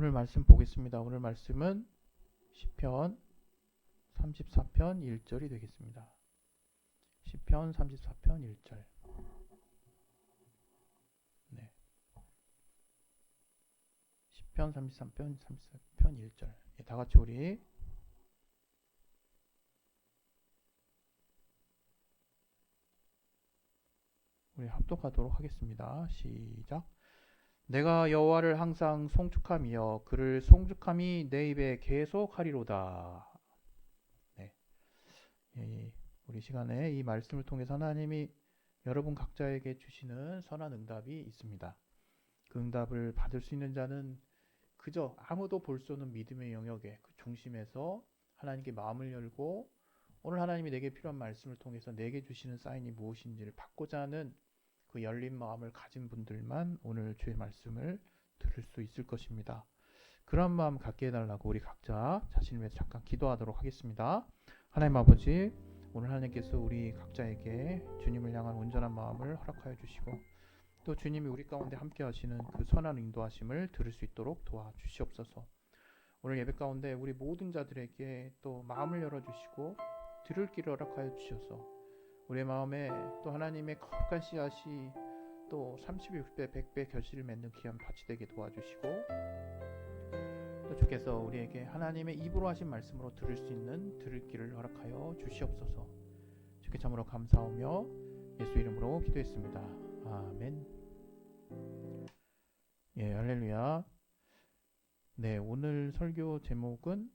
오늘 말씀 보겠습니다. 오늘 말씀은 시편 34편 1절이 되겠습니다. 시편 34편 1절. 네. 시편 33편 1절. 예, 다 같이 우리 합독하도록 하겠습니다. 시작. 내가 여호와를 항상 송축하며 그를 송축함이 내 입에 계속하리로다. 네. 예, 우리 시간에 이 말씀을 통해서 하나님이 여러분 각자에게 주시는 선한 응답이 있습니다. 그 응답을 받을 수 있는 자는 그저 아무도 볼 수 없는 믿음의 영역의 그 중심에서 하나님께 마음을 열고 오늘 하나님이 내게 필요한 말씀을 통해서 내게 주시는 사인이 무엇인지를 받고자 하는 그 열린 마음을 가진 분들만 오늘 주의 말씀을 들을 수 있을 것입니다. 그런 마음 갖게 해달라고 우리 각자 자신을 위해서 잠깐 기도하도록 하겠습니다. 하나님 아버지, 오늘 하나님께서 우리 각자에게 주님을 향한 온전한 마음을 허락하여 주시고 또 주님이 우리 가운데 함께 하시는 그 선한 인도하심을 들을 수 있도록 도와주시옵소서. 오늘 예배 가운데 우리 모든 자들에게 또 마음을 열어주시고 들을 길을 허락하여 주셔서 우리의 마음에 또 하나님의 거룩한 씨앗이 또 30배, 60배, 100배 결실을 맺는 귀한 밭이 되게 도와주시고 또 주께서 우리에게 하나님의 입으로 하신 말씀으로 들을 수 있는 들을 길을 허락하여 주시옵소서. 주께 참으로 감사하며 예수 이름으로 기도했습니다. 아멘. 예, 할렐루야. 네, 오늘 설교 제목은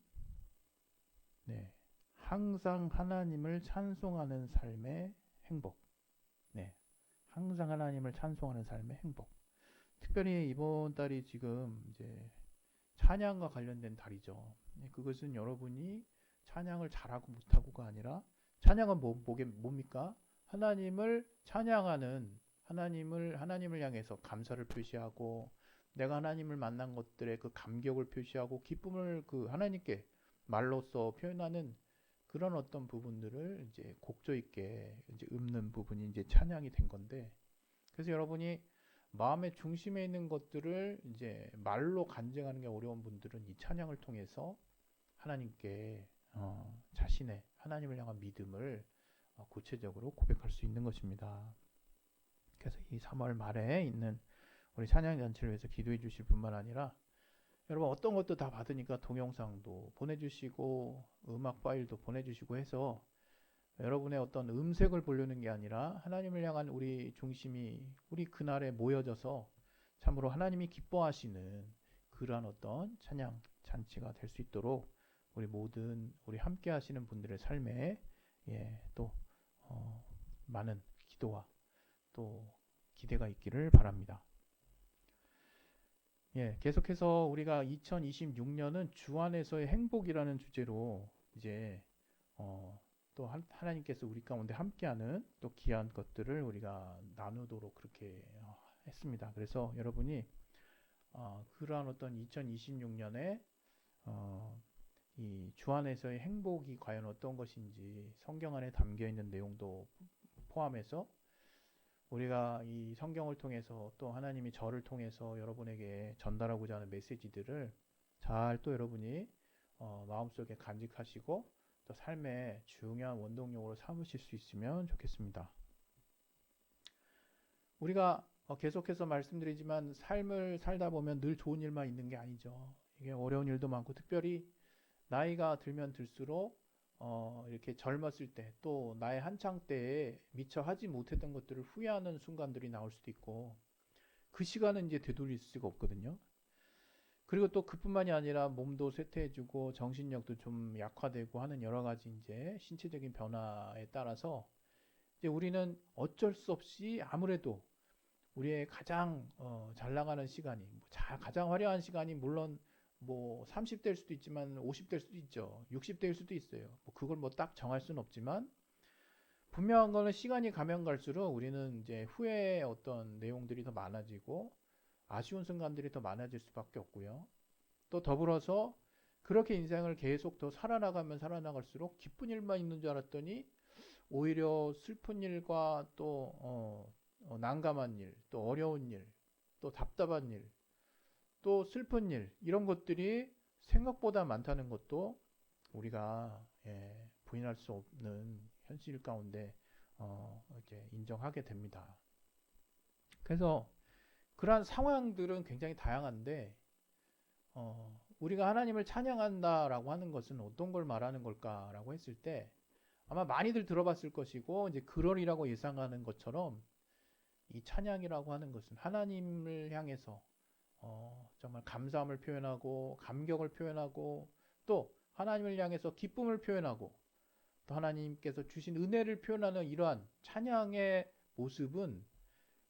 항상 하나님을 찬송하는 삶의 행복. 네, 항상 하나님을 찬송하는 삶의 행복. 특별히 이번 달이 지금 이제 찬양과 관련된 달이죠. 그것은 여러분이 찬양을 잘하고 못하고가 아니라 찬양은 뭡니까? 하나님을 찬양하는 하나님을 향해서 감사를 표시하고 내가 하나님을 만난 것들의 그 감격을 표시하고 기쁨을 그 하나님께 말로써 표현하는 그런 어떤 부분들을 이제 곡조 있게 이제 읊는 부분이 이제 찬양이 된 건데, 그래서 여러분이 마음의 중심에 있는 것들을 이제 말로 간증하는 게 어려운 분들은 이 찬양을 통해서 하나님께 자신의 하나님을 향한 믿음을 구체적으로 고백할 수 있는 것입니다. 그래서 이 3월 말에 있는 우리 찬양 잔치를 위해서 기도해 주실 뿐만 아니라 여러분 어떤 것도 다 받으니까 동영상도 보내주시고 음악 파일도 보내주시고 해서 여러분의 어떤 음색을 보려는 게 아니라 하나님을 향한 우리 중심이 우리 그날에 모여져서 참으로 하나님이 기뻐하시는 그러한 어떤 찬양 잔치가 될 수 있도록 우리 모든 우리 함께 하시는 분들의 삶에 또 많은 기도와 또 기대가 있기를 바랍니다. 계속해서 우리가 2026년은 주 안에서의 행복이라는 주제로 이제 또 하나님께서 우리 가운데 함께하는 또 귀한 것들을 우리가 나누도록 그렇게 했습니다. 그래서 여러분이 그러한 어떤 2026년에 이 주 안에서의 행복이 과연 어떤 것인지 성경 안에 담겨 있는 내용도 포함해서 우리가 이 성경을 통해서 또 하나님이 저를 통해서 여러분에게 전달하고자 하는 메시지들을 잘 또 여러분이 마음속에 간직하시고 또 삶의 중요한 원동력으로 삼으실 수 있으면 좋겠습니다. 우리가 계속해서 말씀드리지만 삶을 살다 보면 늘 좋은 일만 있는 게 아니죠. 이게 어려운 일도 많고 특별히 나이가 들면 들수록 이렇게 젊었을 때 또 나의 한창 때에 미처 하지 못했던 것들을 후회하는 순간들이 나올 수도 있고 그 시간은 이제 되돌릴 수가 없거든요. 그리고 또 그뿐만이 아니라 몸도 쇠퇴해지고 정신력도 좀 약화되고 하는 여러 가지 이제 신체적인 변화에 따라서 이제 우리는 어쩔 수 없이 아무래도 우리의 가장 잘 나가는 시간이 가장 화려한 시간이 물론 뭐 30대일 수도 있지만 50대일 수도 있죠. 60대일 수도 있어요. 그걸 딱 정할 수는 없지만 분명한 거는 시간이 가면 갈수록 우리는 이제 후회의 어떤 내용들이 더 많아지고 아쉬운 순간들이 더 많아질 수밖에 없고요. 또 더불어서 그렇게 인생을 계속 더 살아나갈수록 기쁜 일만 있는 줄 알았더니 오히려 슬픈 일과 또 난감한 일, 또 어려운 일, 또 답답한 일, 또 슬픈 일, 이런 것들이 생각보다 많다는 것도 우리가 부인할 수 없는 현실 가운데 이제 인정하게 됩니다. 그래서 그러한 상황들은 굉장히 다양한데 우리가 하나님을 찬양한다라고 하는 것은 어떤 걸 말하는 걸까라고 했을 때 아마 많이들 들어봤을 것이고 이제 그러리라고 예상하는 것처럼 이 찬양이라고 하는 것은 하나님을 향해서 정말 감사함을 표현하고 감격을 표현하고 또 하나님을 향해서 기쁨을 표현하고 또 하나님께서 주신 은혜를 표현하는 이러한 찬양의 모습은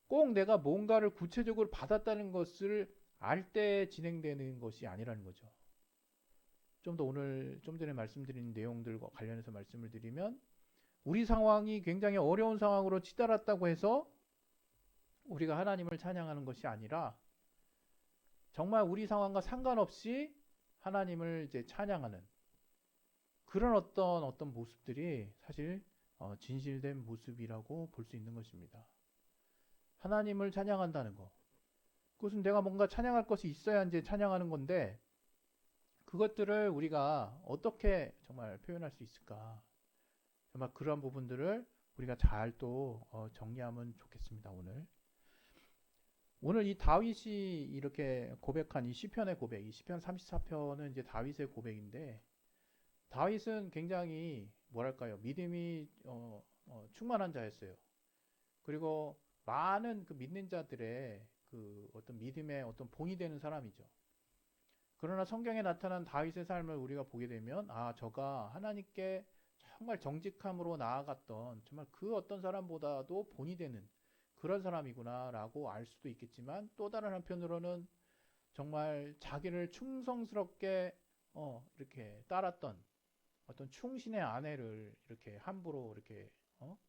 꼭 내가 뭔가를 구체적으로 받았다는 것을 알 때 진행되는 것이 아니라는 거죠. 좀 더 오늘 좀 전에 말씀드린 내용들과 관련해서 말씀을 드리면 우리 상황이 굉장히 어려운 상황으로 치달았다고 해서 우리가 하나님을 찬양하는 것이 아니라 정말 우리 상황과 상관없이 하나님을 이제 찬양하는 그런 어떤 모습들이 사실 진실된 모습이라고 볼 수 있는 것입니다. 하나님을 찬양한다는 것. 그것은 내가 뭔가 찬양할 것이 있어야 이제 찬양하는 건데 그것들을 우리가 어떻게 정말 표현할 수 있을까? 정말 그러한 부분들을 우리가 잘 또 정리하면 좋겠습니다. 오늘 이 다윗이 이렇게 고백한 이 시편의 고백, 이 시편 34편은 이제 다윗의 고백인데 다윗은 굉장히 뭐랄까요? 믿음이 충만한 자였어요. 그리고 많은 그 믿는 자들의 그 어떤 믿음의 어떤 본이 되는 사람이죠. 그러나 성경에 나타난 다윗의 삶을 우리가 보게 되면 저가 하나님께 정말 정직함으로 나아갔던 정말 그 어떤 사람보다도 본이 되는 그런 사람이구나라고 알 수도 있겠지만 또 다른 한편으로는 정말 자기를 충성스럽게 이렇게 따랐던 어떤 충신의 아내를 이렇게 함부로 이렇게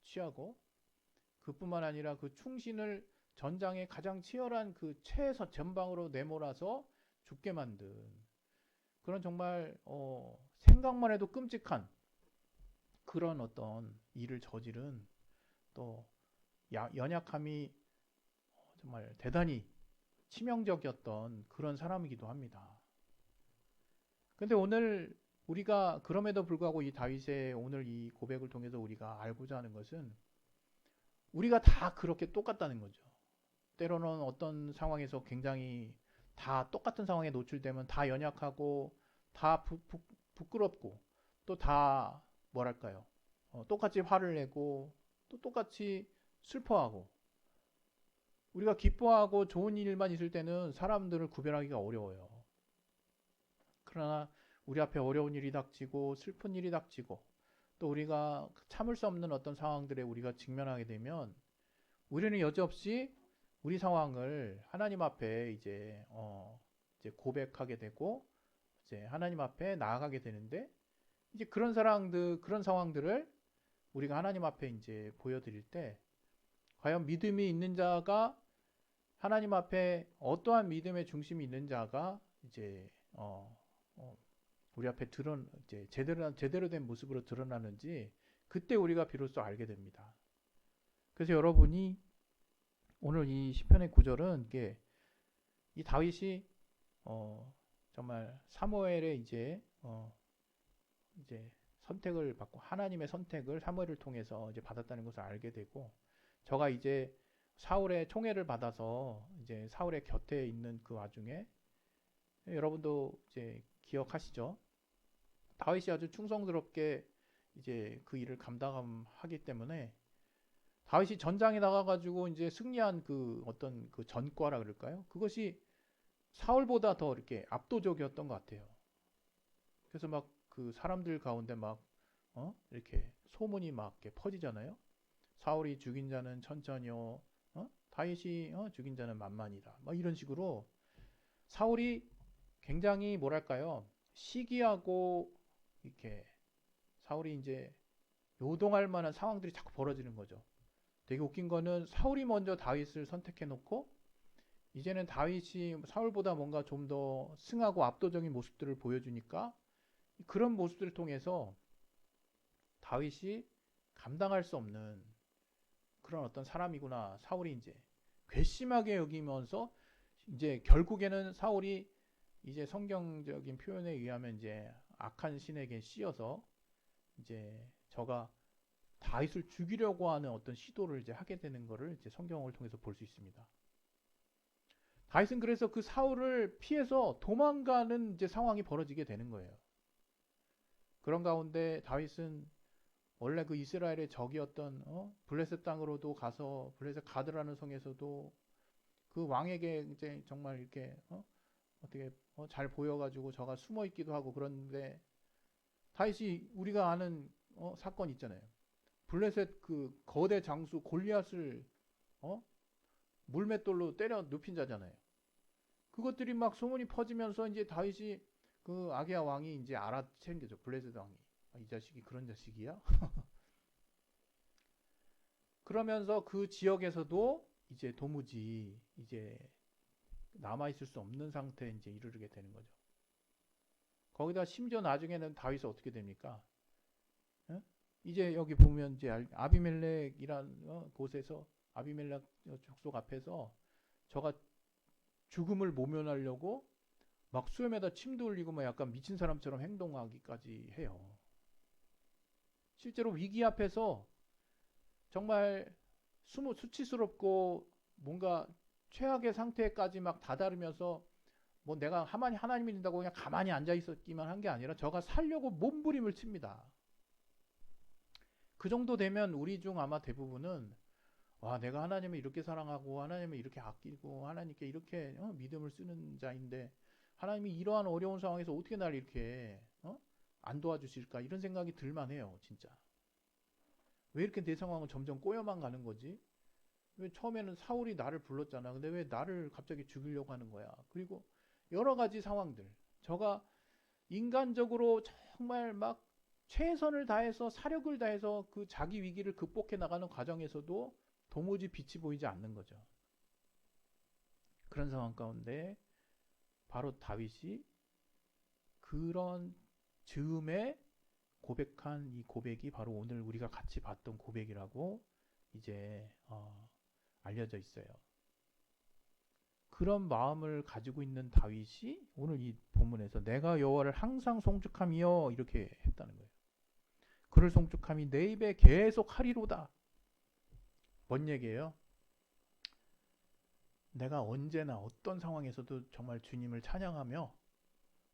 취하고 그뿐만 아니라 그 충신을 전장의 가장 치열한 그 최에서 전방으로 내몰아서 죽게 만든 그런 정말 생각만 해도 끔찍한 그런 어떤 일을 저지른 또 연약함이 정말 대단히 치명적이었던 그런 사람이기도 합니다. 근데 오늘 우리가 그럼에도 불구하고 이 다윗의 오늘 이 고백을 통해서 우리가 알고자 하는 것은 우리가 다 그렇게 똑같다는 거죠. 때로는 어떤 상황에서 굉장히 다 똑같은 상황에 노출되면 다 연약하고 다 부끄럽고 또 다 뭐랄까요? 똑같이 화를 내고 또 똑같이 슬퍼하고 우리가 기뻐하고 좋은 일만 있을 때는 사람들을 구별하기가 어려워요. 그러나 우리 앞에 어려운 일이 닥치고 슬픈 일이 닥치고 또 우리가 참을 수 없는 어떤 상황들에 우리가 직면하게 되면 우리는 여지없이 우리 상황을 하나님 앞에 이제 고백하게 되고 이제 하나님 앞에 나아가게 되는데 이제 그런 상황들을 우리가 하나님 앞에 이제 보여드릴 때 과연 믿음이 있는 자가 하나님 앞에 어떠한 믿음의 중심이 있는 자가 이제 우리 앞에 이제 제대로 된 모습으로 드러나는지 그때 우리가 비로소 알게 됩니다. 그래서 여러분이 오늘 이 시편의 구절은 이 다윗이 정말 사무엘의 이제 선택을 받고 하나님의 선택을 사무엘을 통해서 이제 받았다는 것을 알게 되고 저가 이제 사울의 총애를 받아서 이제 사울의 곁에 있는 그 와중에 여러분도 이제 기억하시죠? 다윗이 아주 충성스럽게 이제 그 일을 감당하기 때문에 다윗이 전장에 나가가지고 이제 승리한 그 어떤 그 전과라 그럴까요? 그것이 사울보다 더 이렇게 압도적이었던 것 같아요. 그래서 막 그 사람들 가운데 막 이렇게 소문이 막 이렇게 퍼지잖아요. 사울이 죽인 자는 천천히요, 다윗이 죽인 자는 만만이다. 막 이런 식으로 사울이 굉장히 뭐랄까요? 시기하고 이렇게 사울이 이제 요동할 만한 상황들이 자꾸 벌어지는 거죠. 되게 웃긴 거는 사울이 먼저 다윗을 선택해 놓고 이제는 다윗이 사울보다 뭔가 좀 더 승하고 압도적인 모습들을 보여주니까 그런 모습들을 통해서 다윗이 감당할 수 없는 그런 어떤 사람이구나 사울이 이제 괘씸하게 여기면서 이제 결국에는 사울이 이제 성경적인 표현에 의하면 이제 악한 신에게 씌어서 이제 저가 다윗을 죽이려고 하는 어떤 시도를 이제 하게 되는 것을 이제 성경을 통해서 볼 수 있습니다. 다윗은 그래서 그 사울을 피해서 도망가는 이제 상황이 벌어지게 되는 거예요. 그런 가운데 다윗은 원래 그 이스라엘의 적이었던 블레셋 땅으로도 가서 블레셋 가드라는 성에서도 그 왕에게 이제 정말 이렇게 어떻게 잘 보여가지고 저가 숨어 있기도 하고 그런데 다윗이 우리가 아는 사건 있잖아요. 블레셋 그 거대 장수 골리앗을 어? 물맷돌로 때려 눕힌 자잖아요. 그것들이 막 소문이 퍼지면서 이제 다윗이 그 아기야 왕이 이제 알아챈 거죠. 블레셋 왕이. 아, 이 자식이 그런 자식이야? 그러면서 그 지역에서도 이제 도무지 이제 남아 있을 수 없는 상태에 이제 이르게 되는 거죠. 거기다 심지어 나중에는 다윗이 어떻게 됩니까? 예? 이제 여기 보면 이제 아비멜렉이란 곳에서 아비멜렉 족속 앞에서 저가 죽음을 모면하려고 막 수염에다 침도 흘리고 막 약간 미친 사람처럼 행동하기까지 해요. 실제로 위기 앞에서 정말 수치스럽고 뭔가 최악의 상태까지 막 다다르면서 뭐 내가 하나님이 된다고 그냥 가만히 앉아 있었기만 한 게 아니라 저가 살려고 몸부림을 칩니다. 그 정도 되면 우리 중 아마 대부분은 와 내가 하나님을 이렇게 사랑하고 하나님을 이렇게 아끼고 하나님께 이렇게 믿음을 쓰는 자인데 하나님이 이러한 어려운 상황에서 어떻게 날 이렇게 안 도와주실까 이런 생각이 들만해요. 진짜. 왜 이렇게 내 상황은 점점 꼬여만 가는 거지? 왜 처음에는 사울이 나를 불렀잖아. 근데 왜 나를 갑자기 죽이려고 하는 거야? 그리고 여러 가지 상황들. 저가 인간적으로 정말 막 최선을 다해서 사력을 다해서 그 자기 위기를 극복해 나가는 과정에서도 도무지 빛이 보이지 않는 거죠. 그런 상황 가운데 바로 다윗이 그런 즈음에 고백한 이 고백이 바로 오늘 우리가 같이 봤던 고백이라고 이제 알려져 있어요. 그런 마음을 가지고 있는 다윗이 오늘 이 본문에서 내가 여호와를 항상 송축함이여 이렇게 했다는 거예요. 그를 송축함이 내 입에 계속 하리로다. 뭔 얘기예요? 내가 언제나 어떤 상황에서도 정말 주님을 찬양하며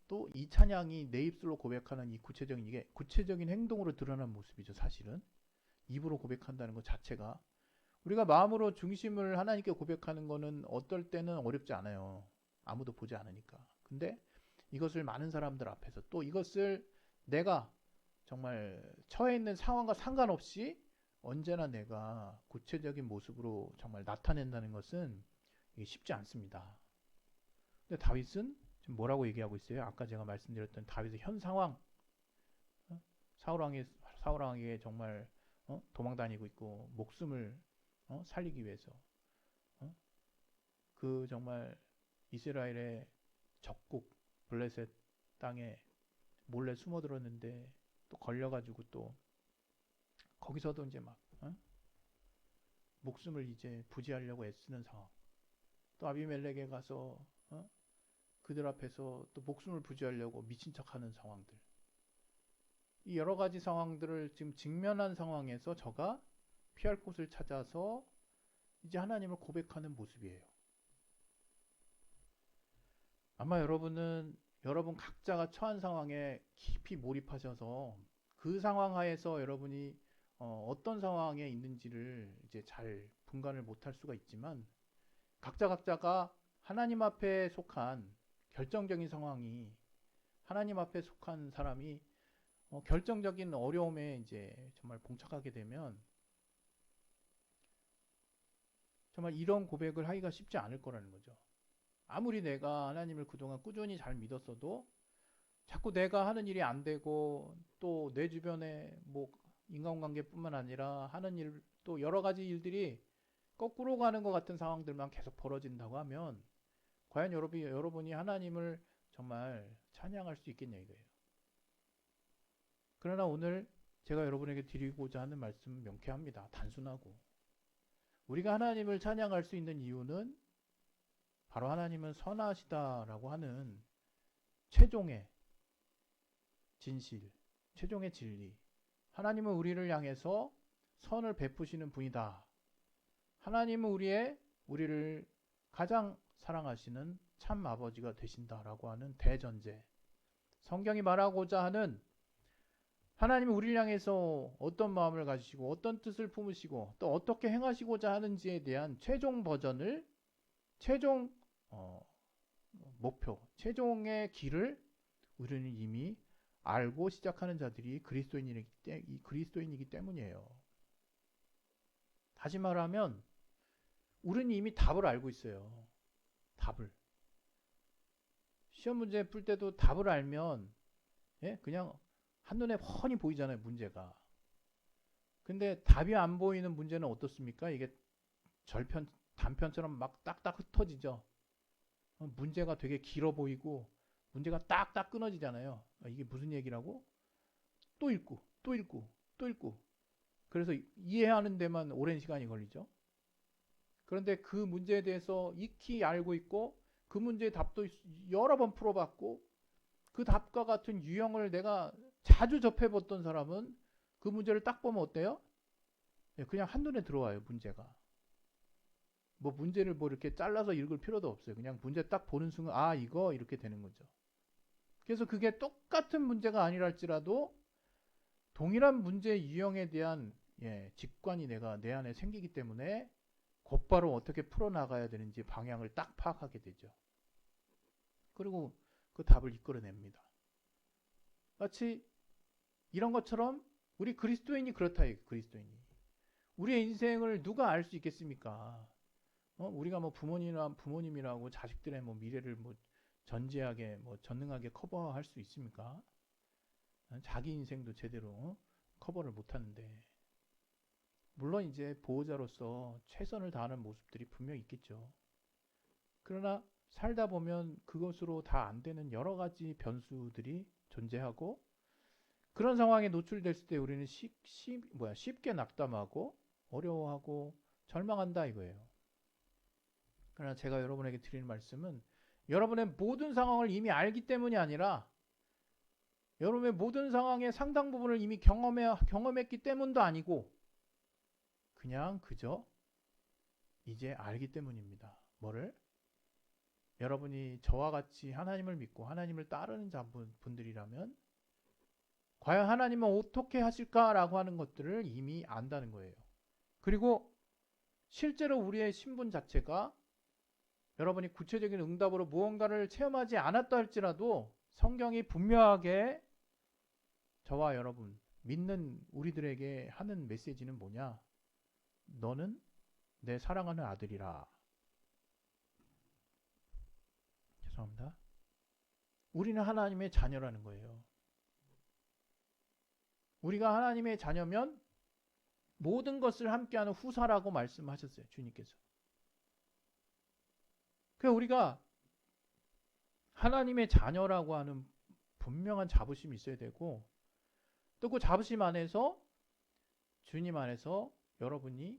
또 이 찬양이 내 입술로 고백하는 이 구체적인 이게 구체적인 행동으로 드러난 모습이죠. 사실은 입으로 고백한다는 것 자체가 우리가 마음으로 중심을 하나님께 고백하는 거는 어떨 때는 어렵지 않아요. 아무도 보지 않으니까. 근데 이것을 많은 사람들 앞에서 또 이것을 내가 정말 처해 있는 상황과 상관없이 언제나 내가 구체적인 모습으로 정말 나타낸다는 것은 이게 쉽지 않습니다. 근데 다윗은 지금 뭐라고 얘기하고 있어요? 아까 제가 말씀드렸던 다윗의 현 상황, 사울왕에게 정말 도망다니고 있고 목숨을 살리기 위해서 그 정말 이스라엘의 적국 블레셋 땅에 몰래 숨어들었는데 또 걸려가지고 또 거기서도 이제 막 목숨을 이제 부지하려고 애쓰는 상황. 또 아비멜렉에 가서 그들 앞에서 또 목숨을 부지하려고 미친 척하는 상황들. 이 여러 가지 상황들을 지금 직면한 상황에서 저가 피할 곳을 찾아서 이제 하나님을 고백하는 모습이에요. 아마 여러분 각자가 처한 상황에 깊이 몰입하셔서 그 상황 하에서 여러분이 어떤 상황에 있는지를 이제 잘 분간을 못할 수가 있지만 각자가 하나님 앞에 속한 결정적인 상황이 하나님 앞에 속한 사람이 결정적인 어려움에 이제 정말 봉착하게 되면 정말 이런 고백을 하기가 쉽지 않을 거라는 거죠. 아무리 내가 하나님을 그동안 꾸준히 잘 믿었어도 자꾸 내가 하는 일이 안 되고 또 내 주변에 뭐 인간관계뿐만 아니라 하는 일 또 여러 가지 일들이 거꾸로 가는 것 같은 상황들만 계속 벌어진다고 하면 과연 여러분이 하나님을 정말 찬양할 수 있겠냐 이거예요. 그러나 오늘 제가 여러분에게 드리고자 하는 말씀은 명쾌합니다. 단순하고 우리가 하나님을 찬양할 수 있는 이유는 바로 하나님은 선하시다라고 하는 최종의 진실, 최종의 진리. 하나님은 우리를 향해서 선을 베푸시는 분이다. 하나님은 우리를 가장 사랑하시는 참 아버지가 되신다라고 하는 대전제. 성경이 말하고자 하는 하나님은 우리를 향해서 어떤 마음을 가지시고 어떤 뜻을 품으시고 또 어떻게 행하시고자 하는지에 대한 최종 버전을 최종 목표, 최종의 길을 우리는 이미 알고 시작하는 자들이 그리스도인이기 때문이에요. 다시 말하면 우리는 이미 답을 알고 있어요. 답을. 시험 문제 풀 때도 답을 알면 그냥 한눈에 훤히 보이잖아요, 문제가. 근데 답이 안 보이는 문제는 어떻습니까? 이게 단편처럼 막 딱딱 흩어지죠. 문제가 되게 길어 보이고 문제가 딱딱 끊어지잖아요. 이게 무슨 얘기라고? 또 읽고 또 읽고 또 읽고 그래서 이해하는 데만 오랜 시간이 걸리죠. 그런데 그 문제에 대해서 익히 알고 있고 그 문제의 답도 여러 번 풀어봤고 그 답과 같은 유형을 내가 자주 접해봤던 사람은 그 문제를 딱 보면 어때요? 그냥 한눈에 들어와요, 문제가. 뭐 문제를 뭐 이렇게 잘라서 읽을 필요도 없어요. 그냥 문제 딱 보는 순간 아 이거 이렇게 되는 거죠. 그래서 그게 똑같은 문제가 아니랄지라도 동일한 문제 유형에 대한 직관이 내 안에 생기기 때문에 곧바로 어떻게 풀어나가야 되는지 방향을 딱 파악하게 되죠. 그리고 그 답을 이끌어냅니다. 마치 이런 것처럼 우리 그리스도인이 그렇다. 그리스도인이. 우리의 인생을 누가 알 수 있겠습니까? 우리가 뭐 부모님이라고 자식들의 뭐 미래를 뭐 전지하게 뭐 전능하게 커버할 수 있습니까? 자기 인생도 제대로 커버를 못 하는데. 물론 이제 보호자로서 최선을 다하는 모습들이 분명 있겠죠. 그러나 살다 보면 그것으로 다 안 되는 여러 가지 변수들이 존재하고 그런 상황에 노출됐을 때 우리는 쉽게 낙담하고 어려워하고 절망한다 이거예요. 그러나 제가 여러분에게 드리는 말씀은 여러분의 모든 상황을 이미 알기 때문이 아니라 여러분의 모든 상황의 상당 부분을 이미 경험했기 때문도 아니고 그냥 그저 이제 알기 때문입니다. 뭐를? 여러분이 저와 같이 하나님을 믿고 하나님을 따르는 분들이라면 과연 하나님은 어떻게 하실까라고 하는 것들을 이미 안다는 거예요. 그리고 실제로 우리의 신분 자체가 여러분이 구체적인 응답으로 무언가를 체험하지 않았다 할지라도 성경이 분명하게 저와 여러분 믿는 우리들에게 하는 메시지는 뭐냐? 너는 내 사랑하는 아들이라. 죄송합니다. 우리는 하나님의 자녀라는 거예요. 우리가 하나님의 자녀면 모든 것을 함께하는 후사라고 말씀하셨어요. 주님께서. 그래서 우리가 하나님의 자녀라고 하는 분명한 자부심이 있어야 되고 또 그 자부심 안에서 주님 안에서 여러분이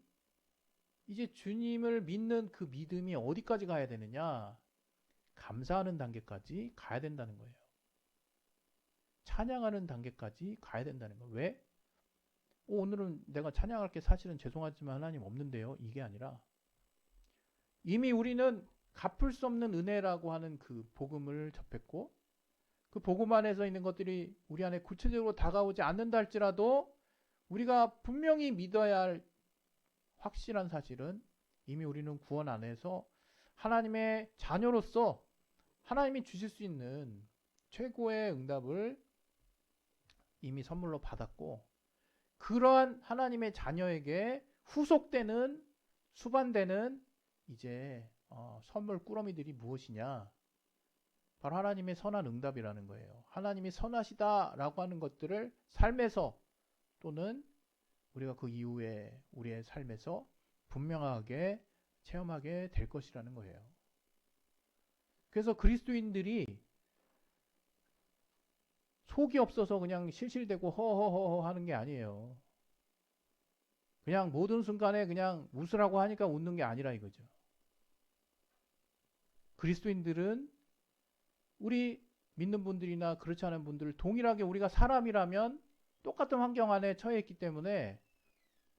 이제 주님을 믿는 그 믿음이 어디까지 가야 되느냐? 감사하는 단계까지 가야 된다는 거예요. 찬양하는 단계까지 가야 된다는 거예요. 왜? 오늘은 내가 찬양할 게 사실은 죄송하지만 하나님 없는데요. 이게 아니라 이미 우리는 갚을 수 없는 은혜라고 하는 그 복음을 접했고 그 복음 안에서 있는 것들이 우리 안에 구체적으로 다가오지 않는다 할지라도 우리가 분명히 믿어야 할 확실한 사실은 이미 우리는 구원 안에서 하나님의 자녀로서 하나님이 주실 수 있는 최고의 응답을 이미 선물로 받았고 그러한 하나님의 자녀에게 후속되는 수반되는 이제 선물 꾸러미들이 무엇이냐? 바로 하나님의 선한 응답이라는 거예요. 하나님이 선하시다라고 하는 것들을 삶에서 또는 우리가 그 이후에 우리의 삶에서 분명하게 체험하게 될 것이라는 거예요. 그래서 그리스도인들이 속이 없어서 그냥 실실대고 허허허허 하는 게 아니에요. 그냥 모든 순간에 그냥 웃으라고 하니까 웃는 게 아니라 이거죠. 그리스도인들은 우리 믿는 분들이나 그렇지 않은 분들 동일하게 우리가 사람이라면 똑같은 환경 안에 처해 있기 때문에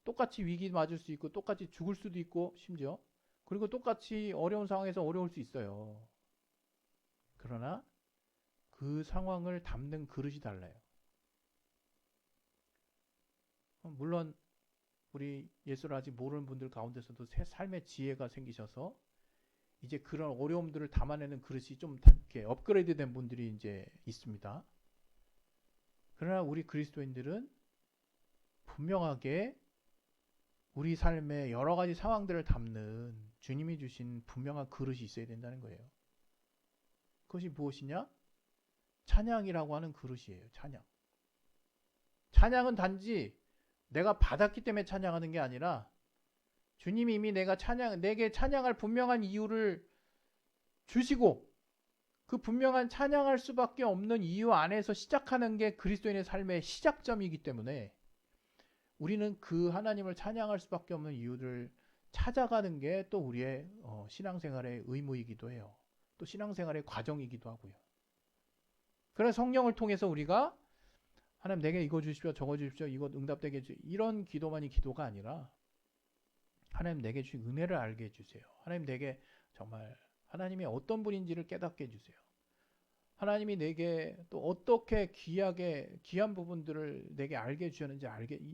똑같이 위기 맞을 수 있고 똑같이 죽을 수도 있고 심지어 그리고 똑같이 어려운 상황에서 어려울 수 있어요. 그러나 그 상황을 담는 그릇이 달라요. 물론 우리 예수를 아직 모르는 분들 가운데서도 새 삶의 지혜가 생기셔서 이제 그런 어려움들을 담아내는 그릇이 좀 이렇게 업그레이드된 분들이 이제 있습니다. 그러나 우리 그리스도인들은 분명하게 우리 삶의 여러 가지 상황들을 담는 주님이 주신 분명한 그릇이 있어야 된다는 거예요. 그것이 무엇이냐? 찬양이라고 하는 그릇이에요. 찬양. 찬양은 단지 내가 받았기 때문에 찬양하는 게 아니라 주님이 이미 내게 찬양할 분명한 이유를 주시고 그 분명한 찬양할 수밖에 없는 이유 안에서 시작하는 게 그리스도인의 삶의 시작점이기 때문에 우리는 그 하나님을 찬양할 수밖에 없는 이유를 찾아가는 게 또 우리의 신앙생활의 의무이기도 해요. 또 신앙생활의 과정이기도 하고요. 그래서 성령을 통해서 우리가 하나님 내게 이거 주십시오, 저거 주십시오, 이거 응답되게 해주세요. 이런 기도만이 기도가 아니라 하나님 내게 주신 은혜를 알게 해주세요. 하나님 내게 정말 하나님이 어떤 분인지를 깨닫게 해주세요. 하나님이 내게 또 어떻게 귀한 부분들을 내게 알게 해주셨는지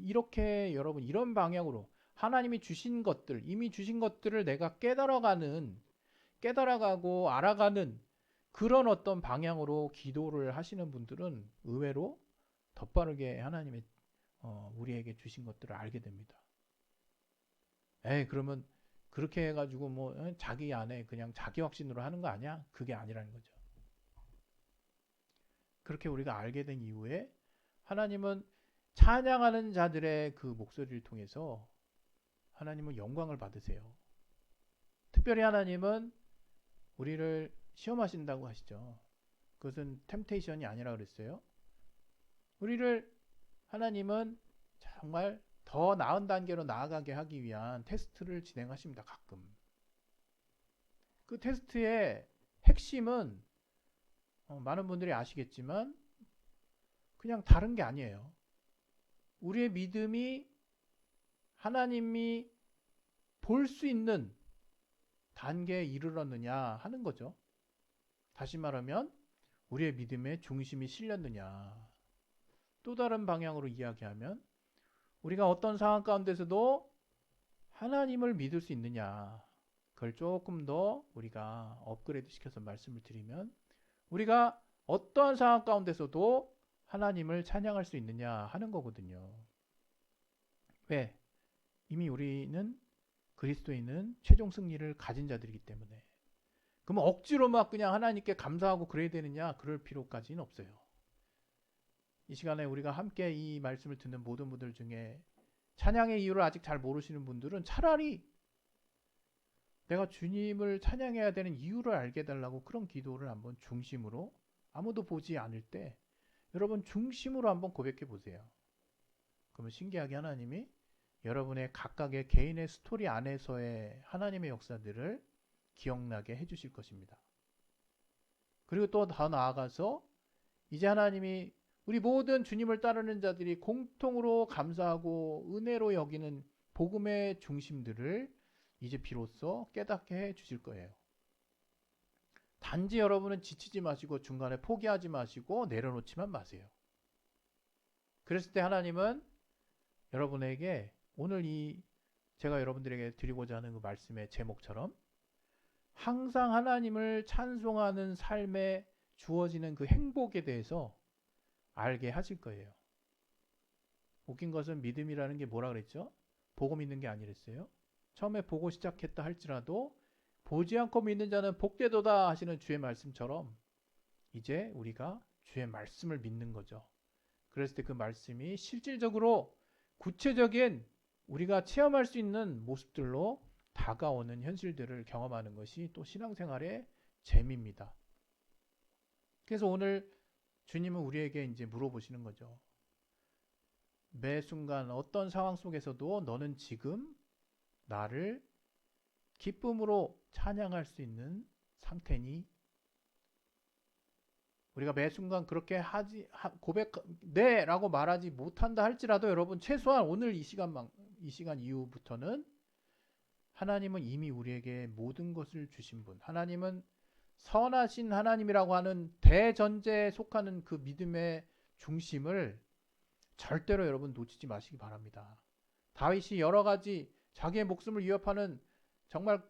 이렇게 여러분 이런 방향으로 하나님이 주신 것들 이미 주신 것들을 내가 깨달아가고 알아가는 그런 어떤 방향으로 기도를 하시는 분들은 의외로 더 빠르게 하나님의 우리에게 주신 것들을 알게 됩니다. 그러면 그렇게 해가지고 뭐 자기 안에 그냥 자기 확신으로 하는 거 아니야? 그게 아니라는 거죠. 그렇게 우리가 알게 된 이후에 하나님은 찬양하는 자들의 그 목소리를 통해서 하나님은 영광을 받으세요. 특별히 하나님은 우리를 시험하신다고 하시죠. 그것은 템테이션이 아니라 그랬어요. 우리를 하나님은 정말 더 나은 단계로 나아가게 하기 위한 테스트를 진행하십니다. 가끔. 그 테스트의 핵심은 많은 분들이 아시겠지만 그냥 다른 게 아니에요. 우리의 믿음이 하나님이 볼 수 있는 단계에 이르렀느냐 하는 거죠. 다시 말하면 우리의 믿음의 중심이 실렸느냐. 또 다른 방향으로 이야기하면 우리가 어떤 상황 가운데서도 하나님을 믿을 수 있느냐. 그걸 조금 더 우리가 업그레이드 시켜서 말씀을 드리면 우리가 어떠한 상황 가운데서도 하나님을 찬양할 수 있느냐 하는 거거든요. 왜? 이미 우리는 그리스도인은 최종 승리를 가진 자들이기 때문에. 그러면 억지로 막 그냥 하나님께 감사하고 그래야 되느냐? 그럴 필요까지는 없어요. 이 시간에 우리가 함께 이 말씀을 듣는 모든 분들 중에 찬양의 이유를 아직 잘 모르시는 분들은 차라리 내가 주님을 찬양해야 되는 이유를 알게 해달라고 그런 기도를 한번 중심으로 아무도 보지 않을 때 여러분 중심으로 한번 고백해 보세요. 그러면 신기하게 하나님이 여러분의 각각의 개인의 스토리 안에서의 하나님의 역사들을 기억나게 해주실 것입니다. 그리고 또 더 나아가서 이제 하나님이 우리 모든 주님을 따르는 자들이 공통으로 감사하고 은혜로 여기는 복음의 중심들을 이제 비로소 깨닫게 해 주실 거예요. 단지 여러분은 지치지 마시고 중간에 포기하지 마시고 내려놓지만 마세요. 그랬을 때 하나님은 여러분에게 오늘 제가 여러분들에게 드리고자 하는 그 말씀의 제목처럼 항상 하나님을 찬송하는 삶에 주어지는 그 행복에 대해서 알게 하실 거예요. 웃긴 것은 믿음이라는 게 뭐라 그랬죠? 보고 믿는 게 아니랬어요. 처음에 보고 시작했다 할지라도 보지 않고 믿는 자는 복되도다 하시는 주의 말씀처럼 이제 우리가 주의 말씀을 믿는 거죠. 그랬을 때 그 말씀이 실질적으로 구체적인 우리가 체험할 수 있는 모습들로 다가오는 현실들을 경험하는 것이 또 신앙생활의 재미입니다. 그래서 오늘 주님은 우리에게 이제 물어보시는 거죠. 매 순간 어떤 상황 속에서도 너는 지금 나를 기쁨으로 찬양할 수 있는 상태니? 우리가 매 순간 그렇게 네 라고 말하지 못한다 할지라도 여러분 최소한 오늘 이 시간 이후부터는 하나님은 이미 우리에게 모든 것을 주신 분, 하나님은 선하신 하나님이라고 하는 대전제에 속하는 그 믿음의 중심을 절대로 여러분 놓치지 마시기 바랍니다. 다윗이 여러 가지 자기의 목숨을 위협하는 정말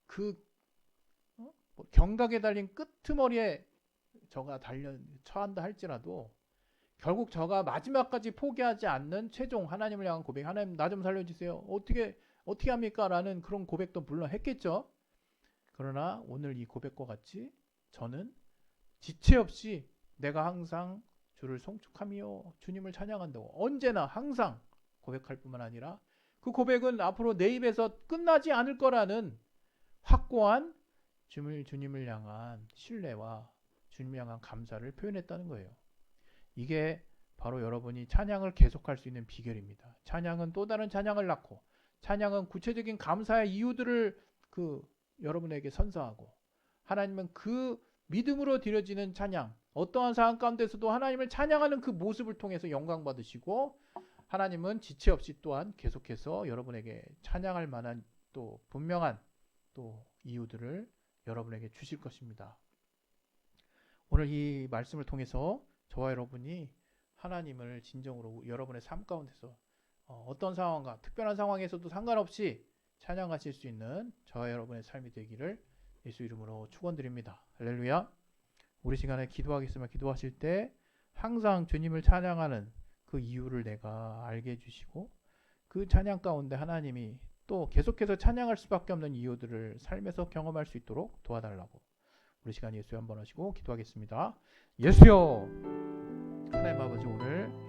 그 경각에 달린 끄트머리에 저가 처한다 할지라도 결국 저가 마지막까지 포기하지 않는 최종 하나님을 향한 고백, 하나님 나 좀 살려주세요. 어떻게 합니까? 라는 그런 고백도 물론 했겠죠. 그러나 오늘 이 고백과 같이 저는 지체 없이 내가 항상 주를 송축하며 주님을 찬양한다고 언제나 항상 고백할 뿐만 아니라 그 고백은 앞으로 내 입에서 끝나지 않을 거라는 확고한 주님을 향한 신뢰와 주님을 향한 감사를 표현했다는 거예요. 이게 바로 여러분이 찬양을 계속할 수 있는 비결입니다. 찬양은 또 다른 찬양을 낳고 찬양은 구체적인 감사의 이유들을 여러분에게 선사하고 하나님은 그 믿음으로 드려지는 찬양 어떠한 상황 가운데서도 하나님을 찬양하는 그 모습을 통해서 영광 받으시고 하나님은 지체 없이 또한 계속해서 여러분에게 찬양할 만한 또 분명한 또 이유들을 여러분에게 주실 것입니다. 오늘 이 말씀을 통해서 저와 여러분이 하나님을 진정으로 여러분의 삶 가운데서 어떤 상황과 특별한 상황에서도 상관없이 찬양하실 수 있는 저와 여러분의 삶이 되기를 예수 이름으로 축원드립니다. 할렐루야. 우리 시간에 기도하겠으면 기도하실 때 항상 주님을 찬양하는 그 이유를 내가 알게 해주시고 그 찬양 가운데 하나님이 또 계속해서 찬양할 수밖에 없는 이유들을 삶에서 경험할 수 있도록 도와달라고 우리 시간 예수여 한번 하시고 기도하겠습니다. 예수여 하나님 아버지 오늘